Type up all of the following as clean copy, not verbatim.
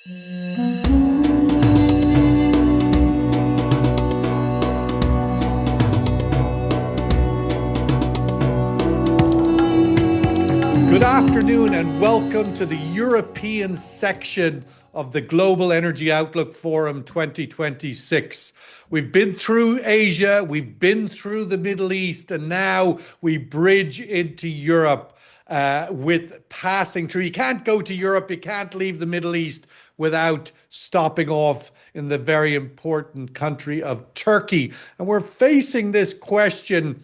Good afternoon and welcome to the European section of the Global Energy Outlook Forum 2026. We've been through Asia, we've been through the Middle East, and now we bridge into Europe with passing through. You can't go to Europe, you can't leave the Middle East without stopping off in the very important country of Turkey. And we're facing this question: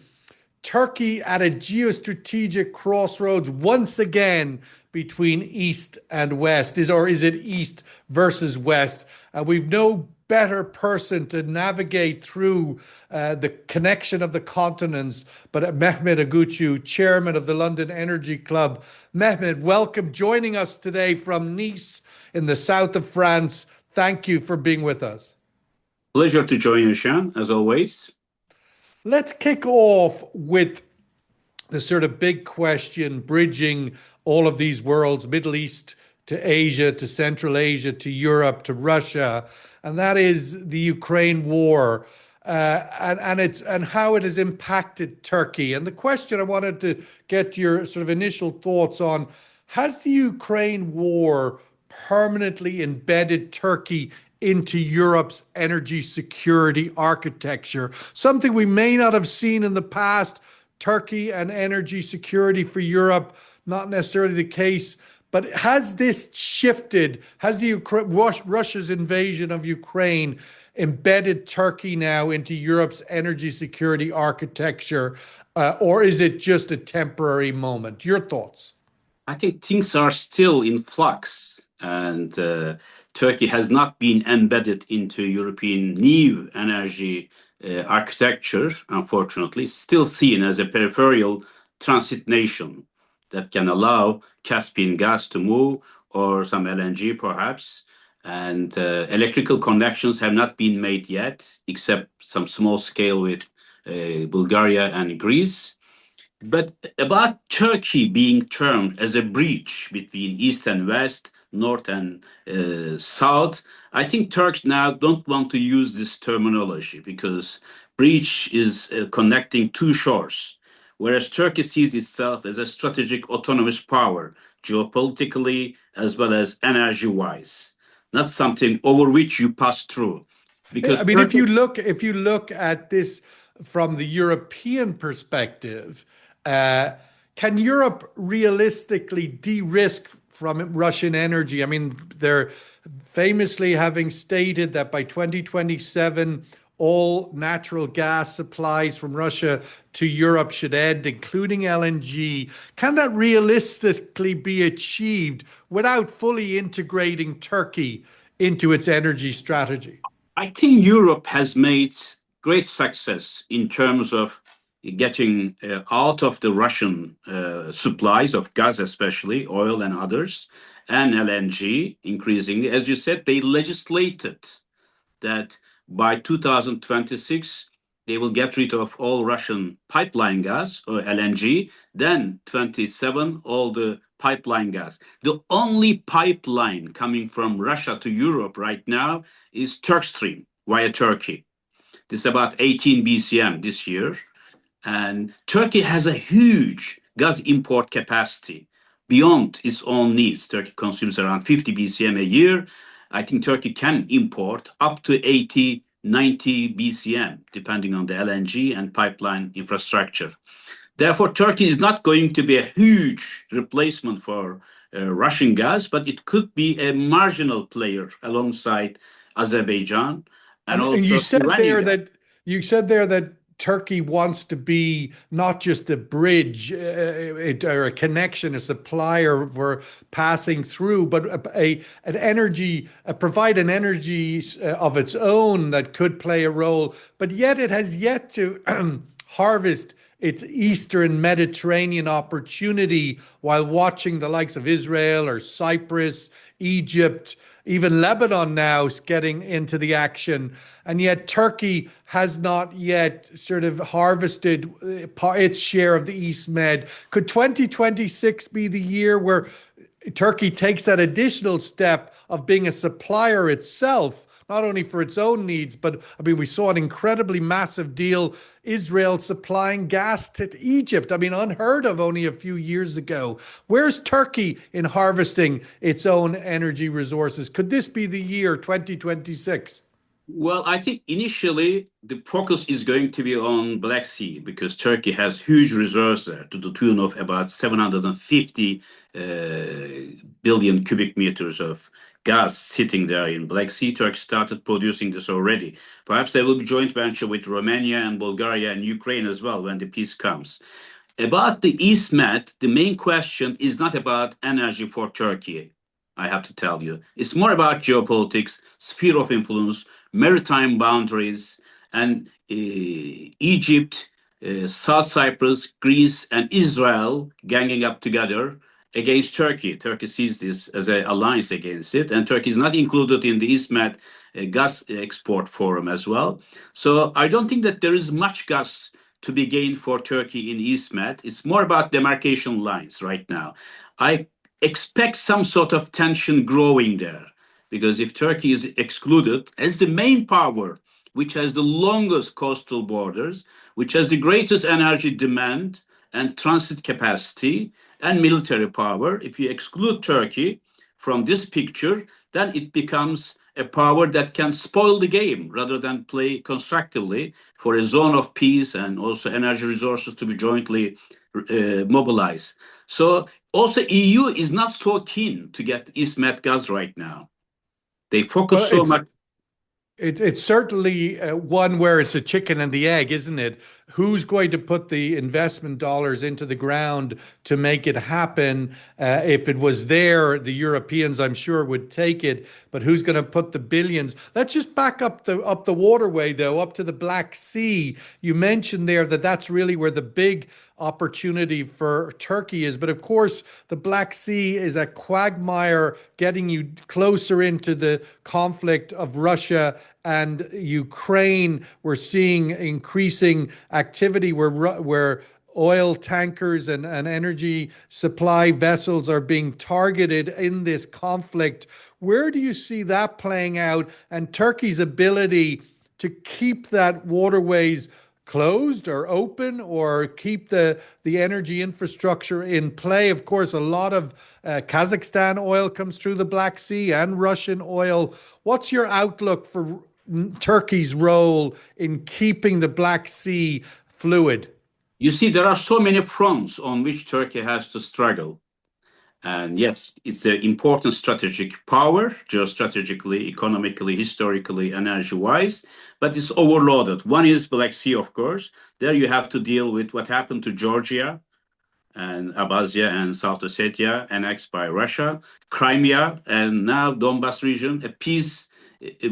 Turkey at a geostrategic crossroads once again between East and West. Is it East versus West? We've no better person to navigate through the connection of the continents but Mehmet Öğütçü, chairman of the London Energy Club. Mehmet, welcome, joining us today from Nice in the south of France. Thank you for being with us. Pleasure to join you, Sean, as always. Let's kick off with the sort of big question, bridging all of these worlds, Middle East to Asia, to Central Asia, to Europe, to Russia, and that is the Ukraine war, and how it has impacted Turkey. And the question I wanted to get your sort of initial thoughts on: has the Ukraine war permanently embedded Turkey into Europe's energy security architecture? Something we may not have seen in the past. Turkey and energy security for Europe, not necessarily the case. But has this shifted? Has Russia's invasion of Ukraine embedded Turkey now into Europe's energy security architecture, or is it just a temporary moment? Your thoughts? I think things are still in flux, and Turkey has not been embedded into European new energy architecture, unfortunately, still seen as a peripheral transit nation that can allow Caspian gas to move, or some LNG perhaps. And electrical connections have not been made yet, except some small scale with Bulgaria and Greece. But about Turkey being termed as a bridge between East and West, North and South, I think Turks now don't want to use this terminology, because bridge is connecting two shores, whereas Turkey sees itself as a strategic autonomous power, geopolitically as well as energy-wise, not something over which you pass through. Because I mean, if you look at this from the European perspective, can Europe realistically de-risk from Russian energy? I mean, they're famously having stated that by 2027, all natural gas supplies from Russia to Europe should end, including LNG. Can that realistically be achieved without fully integrating Turkey into its energy strategy? I think Europe has made great success in terms of getting out of the Russian supplies of gas, especially oil and others, and LNG increasingly. As you said, they legislated that by 2026, they will get rid of all Russian pipeline gas or LNG. Then 27, all the pipeline gas. The only pipeline coming from Russia to Europe right now is Turkstream via Turkey. This is about 18 BCM this year. And Turkey has a huge gas import capacity beyond its own needs. Turkey consumes around 50 BCM a year. I think Turkey can import up to 80, 90 BCM, depending on the LNG and pipeline infrastructure. Therefore, Turkey is not going to be a huge replacement for Russian gas, but it could be a marginal player alongside Azerbaijan. And also you said there that Turkey wants to be not just a bridge or a connection, a supplier for passing through, but provide an energy of its own that could play a role. But yet it has yet to harvest its Eastern Mediterranean opportunity while watching the likes of Israel or Cyprus, Egypt, even Lebanon now is getting into the action. And yet Turkey has not yet sort of harvested its share of the East Med. Could 2026 be the year where Turkey takes that additional step of being a supplier itself, not only for its own needs, but I mean, we saw an incredibly massive deal, Israel supplying gas to Egypt. I mean, unheard of only a few years ago. Where's Turkey in harvesting its own energy resources? Could this be the year 2026? Well, I think initially the focus is going to be on Black Sea because Turkey has huge reserves there to the tune of about 750 billion cubic meters of gas sitting there in Black Sea. Turkey started producing this already. Perhaps there will be joint venture with Romania and Bulgaria and Ukraine as well when the peace comes. About the East Med, the main question is not about energy for Turkey, I have to tell you. It's more about geopolitics, sphere of influence, maritime boundaries, and Egypt, South Cyprus, Greece, and Israel ganging up together against Turkey. Turkey sees this as an alliance against it, and Turkey is not included in the EastMed gas export forum as well. So I don't think that there is much gas to be gained for Turkey in EastMed. It's more about demarcation lines right now. I expect some sort of tension growing there because if Turkey is excluded as the main power, which has the longest coastal borders, which has the greatest energy demand and transit capacity and military power, if you exclude Turkey from this picture, then it becomes a power that can spoil the game rather than play constructively for a zone of peace and also energy resources to be jointly mobilized. So also EU is not so keen to get EastMed gas right now. They focus Well, so much. it's certainly one where it's a chicken and the egg, isn't it? Who's going to put the investment dollars into the ground to make it happen? If it was there, the Europeans, I'm sure, would take it. But who's going to put the billions? Let's just back up the waterway, though, up to the Black Sea. You mentioned there that that's really where the big opportunity for Turkey is. But of course, the Black Sea is a quagmire getting you closer into the conflict of Russia and Ukraine. We're seeing increasing activity where oil tankers and energy supply vessels are being targeted in this conflict. Where do you see that playing out and Turkey's ability to keep that waterways closed or open or keep the energy infrastructure in play? Of course, a lot of Kazakhstan oil comes through the Black Sea and Russian oil. What's your outlook for Turkey's role in keeping the Black Sea fluid? You see, there are so many fronts on which Turkey has to struggle. And yes, it's an important strategic power, geostrategically, economically, historically, energy-wise, but it's overloaded. One is Black Sea, of course. There you have to deal with what happened to Georgia and Abkhazia and South Ossetia, annexed by Russia, Crimea, and now Donbas region, a peace,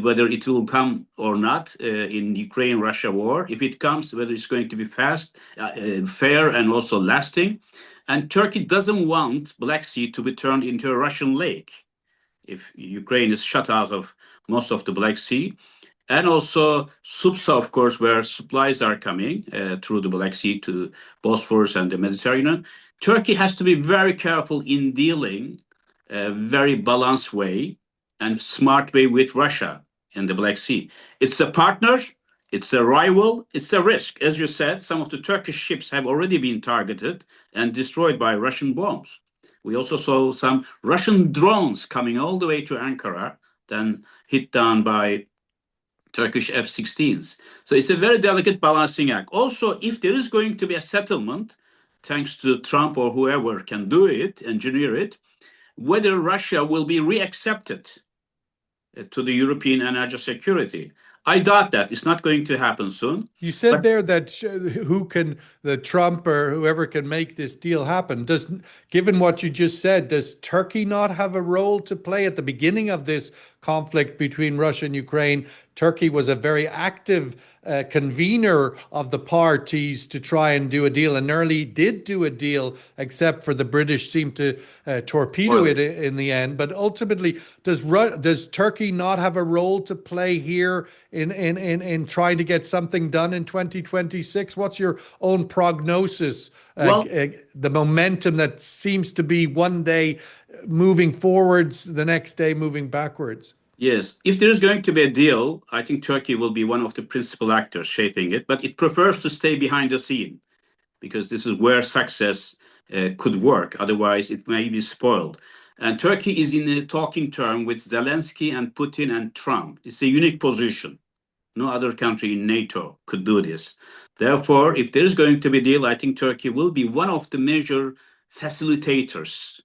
whether it will come or not in Ukraine-Russia war. If it comes, whether it's going to be fast, fair, and also lasting. And Turkey doesn't want Black Sea to be turned into a Russian lake if Ukraine is shut out of most of the Black Sea. And also Supsa, of course, where supplies are coming through the Black Sea to Bosphorus and the Mediterranean. Turkey has to be very careful in dealing a very balanced way and smart way with Russia in the Black Sea. It's a partner, it's a rival, it's a risk. As you said, some of the Turkish ships have already been targeted and destroyed by Russian bombs. We also saw some Russian drones coming all the way to Ankara, then hit down by Turkish F-16s. So it's a very delicate balancing act. Also, if there is going to be a settlement, thanks to Trump or whoever can do it, engineer it, whether Russia will be reaccepted to the European energy security. I doubt that. It's not going to happen soon. You said But there that the Trump or whoever can make this deal happen. Given what you just said, does Turkey not have a role to play at the beginning of this conflict between Russia and Ukraine? Turkey was a very active convener of the parties to try and do a deal, and nearly did do a deal, except for the British seemed to torpedo it in the end. But ultimately, does Turkey not have a role to play here in trying to get something done in 2026? What's your own prognosis? Well, The momentum that seems to be one day moving forwards, the next day moving backwards. yes, if there is going to be a deal, I think Turkey will be one of the principal actors shaping it, but it prefers to stay behind the scene because this is where success could work. Otherwise, it may be spoiled. And Turkey is in a talking term with Zelensky and Putin and Trump. It's a unique position. No other country in NATO could do this. Therefore, if there is going to be a deal, I think Turkey will be one of the major facilitators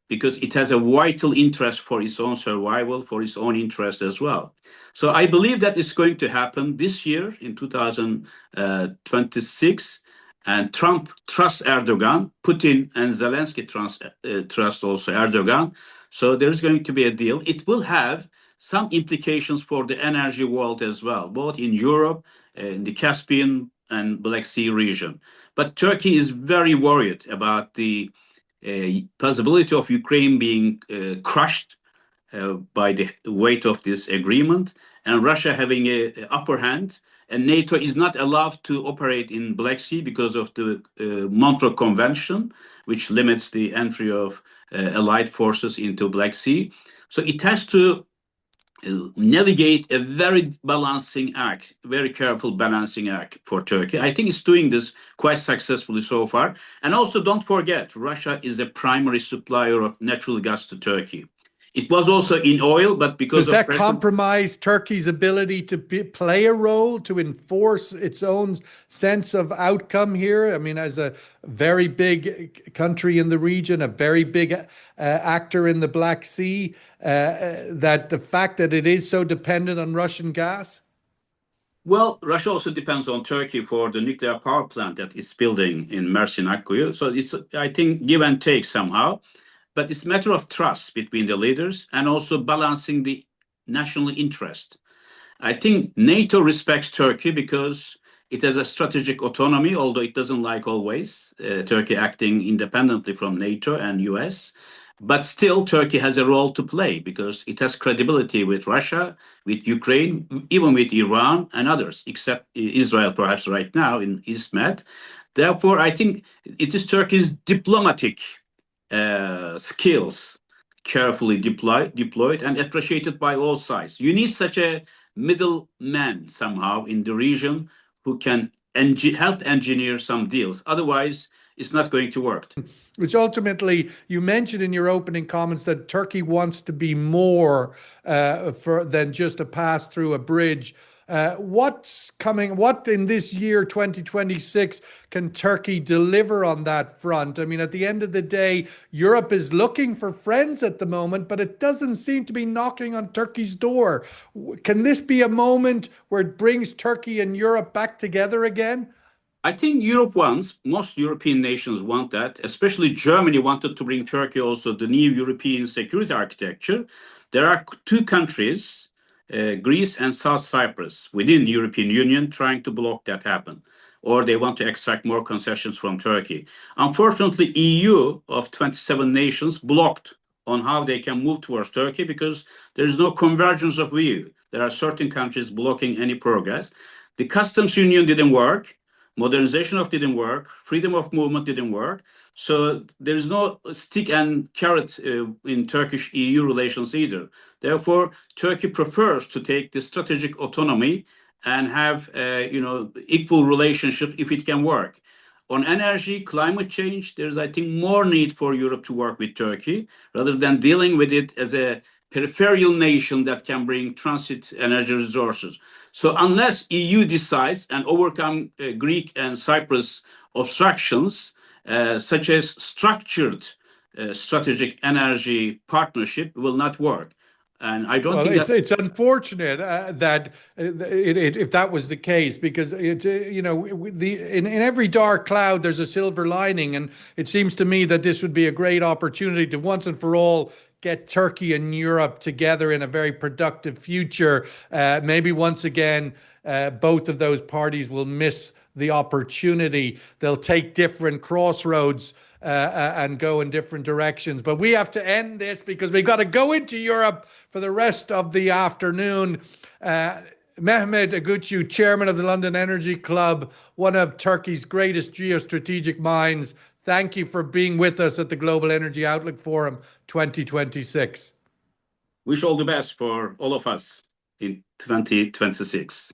because it has a vital interest for its own survival, for its own interest as well. So I believe that it's going to happen this year in 2026. And Trump trusts Erdogan, Putin and Zelensky trust also Erdogan. So there's going to be a deal. It will have some implications for the energy world as well, both in Europe, in the Caspian and Black Sea region. But Turkey is very worried about the possibility of Ukraine being crushed by the weight of this agreement and Russia having an upper hand. And NATO is not allowed to operate in Black Sea because of the Montreux Convention, which limits the entry of allied forces into Black Sea. So it has to navigate a very balancing act, very careful balancing act for Turkey. I think it's doing this quite successfully so far. And also don't forget, Russia is a primary supplier of natural gas to Turkey. It was also in oil, but because does that compromise Turkey's ability to play a role, to enforce its own sense of outcome here? I mean, as a very big country in the region, a very big actor in the Black Sea, that the fact that it is so dependent on Russian gas? Well, Russia also depends on Turkey for the nuclear power plant that it's building in Mersin Akkuyu. So it's, I think, give and take somehow. But it's a matter of trust between the leaders and also balancing the national interest. I think NATO respects Turkey because it has a strategic autonomy, although it doesn't like always Turkey acting independently from NATO and US. But still, Turkey has a role to play because it has credibility with Russia, with Ukraine, even with Iran and others, except Israel perhaps right now in East Med. Therefore, I think it is Turkey's diplomatic skills carefully deployed and appreciated by all sides. You need such a middleman somehow in the region who can help engineer some deals. Otherwise, it's not going to work. Which ultimately, you mentioned in your opening comments that Turkey wants to be more than just a pass through a bridge. What's coming? What in this year, 2026, can Turkey deliver on that front? I mean, at the end of the day, Europe is looking for friends at the moment, but it doesn't seem to be knocking on Turkey's door. Can this be a moment where it brings Turkey and Europe back together again? I think Europe wants, most European nations want that, especially Germany wanted to bring Turkey also the new European security architecture. There are two countries, Greece and South Cyprus, within the European Union trying to block that happen, or they want to extract more concessions from Turkey. Unfortunately, EU of 27 nations blocked on how they can move towards Turkey because there is no convergence of view. There are certain countries blocking any progress. The customs union didn't work. Modernization of didn't work, freedom of movement didn't work. So there is no stick and carrot in Turkish EU relations either. Therefore, Turkey prefers to take the strategic autonomy and have equal relationship if it can work. On energy, climate change, there's, I think, more need for Europe to work with Turkey rather than dealing with it as a peripheral nation that can bring transit energy resources. So unless EU decides and overcome Greek and Cyprus obstructions, such as structured strategic energy partnership will not work. And I don't think it's unfortunate that if that was the case, because in every dark cloud there's a silver lining, and it seems to me that this would be a great opportunity to once and for all get Turkey and Europe together in a very productive future. Maybe once again, both of those parties will miss the opportunity. They'll take different crossroads and go in different directions. But we have to end this because we've got to go into Europe for the rest of the afternoon. Mehmet Öğütçü, chairman of the London Energy Club, one of Turkey's greatest geostrategic minds. Thank you for being with us at the Global Energy Outlook Forum 2026. Wish all the best for all of us in 2026.